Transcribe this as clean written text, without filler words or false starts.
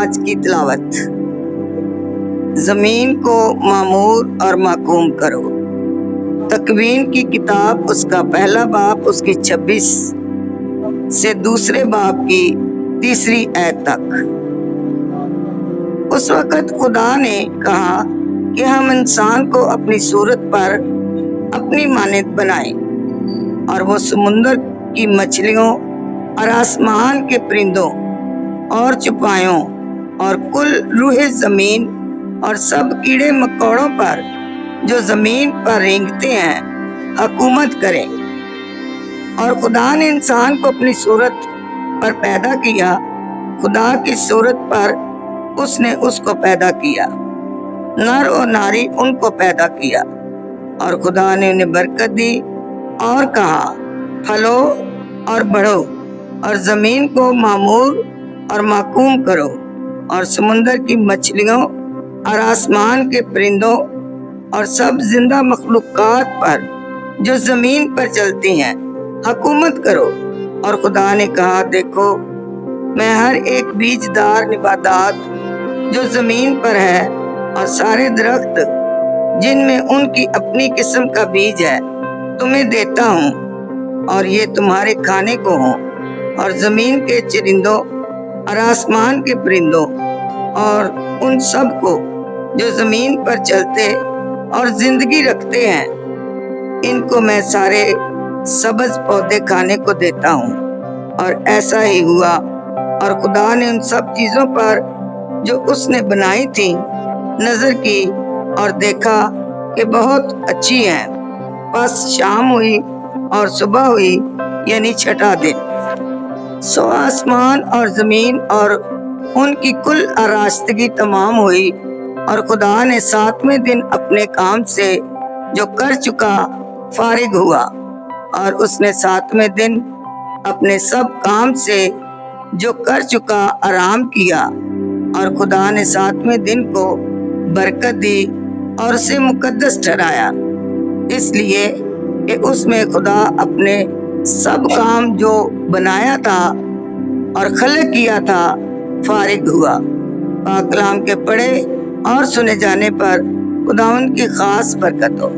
آج کی تلاوت۔ زمین کو معمور اور محکوم کرو۔ تکوین کی کتاب، اس کا پہلا باب، اس کی 26 سے دوسرے باب کی 3 آیت تک۔ اس وقت خدا نے کہا کہ ہم انسان کو اپنی صورت پر اپنی مانند بنائیں، اور وہ سمندر کی مچھلیوں اور آسمان کے پرندوں اور چوپایوں اور کل روح زمین اور سب کیڑے مکوڑوں پر جو زمین پر رینگتے ہیں حکومت کریں۔ اور خدا نے انسان کو اپنی صورت پر پیدا کیا، خدا کی صورت پر اس نے اس کو پیدا کیا، نر اور ناری ان کو پیدا کیا۔ اور خدا نے انہیں برکت دی اور کہا، پھلو اور بڑھو اور زمین کو معمور اور محکوم کرو، اور سمندر کی مچھلیوں اور آسمان کے پرندوں اور سب زندہ مخلوقات پر جو زمین پر چلتی ہیں حکومت کرو۔ اور خدا نے کہا، دیکھو میں ہر ایک بیج دار نباتات جو زمین پر ہے اور سارے درخت جن میں ان کی اپنی قسم کا بیج ہے تمہیں دیتا ہوں، اور یہ تمہارے کھانے کو ہوں۔ اور زمین کے چرندوں اور آسمان کے پرندوں اور ان سب کو جو زمین پر چلتے اور زندگی رکھتے ہیں، ان کو میں سارے سبز پودے کھانے کو دیتا ہوں۔ اور ایسا ہی ہوا۔ اور خدا نے ان سب چیزوں پر جو اس نے بنائی تھی نظر کی، اور دیکھا کہ بہت اچھی ہیں۔ پس شام ہوئی اور صبح ہوئی، یعنی چھٹا دن۔ سو آسمان اور زمین اور ان کی کل آراستگی تمام ہوئی، اور خدا نے 7ویں دن اپنے کام سے جو کر چکا فارغ ہوا، اور اس نے 7ویں دن اپنے سب کام سے جو کر چکا آرام کیا۔ اور خدا نے 7ویں دن کو برکت دی اور اسے مقدس ٹھہرایا، اس لیے کہ اس میں خدا اپنے سب کام جو بنایا تھا اور خلق کیا تھا فارغ ہوا۔ پاک کلام کے پڑھے اور سنے جانے پر خداوند کی خاص برکت ہو۔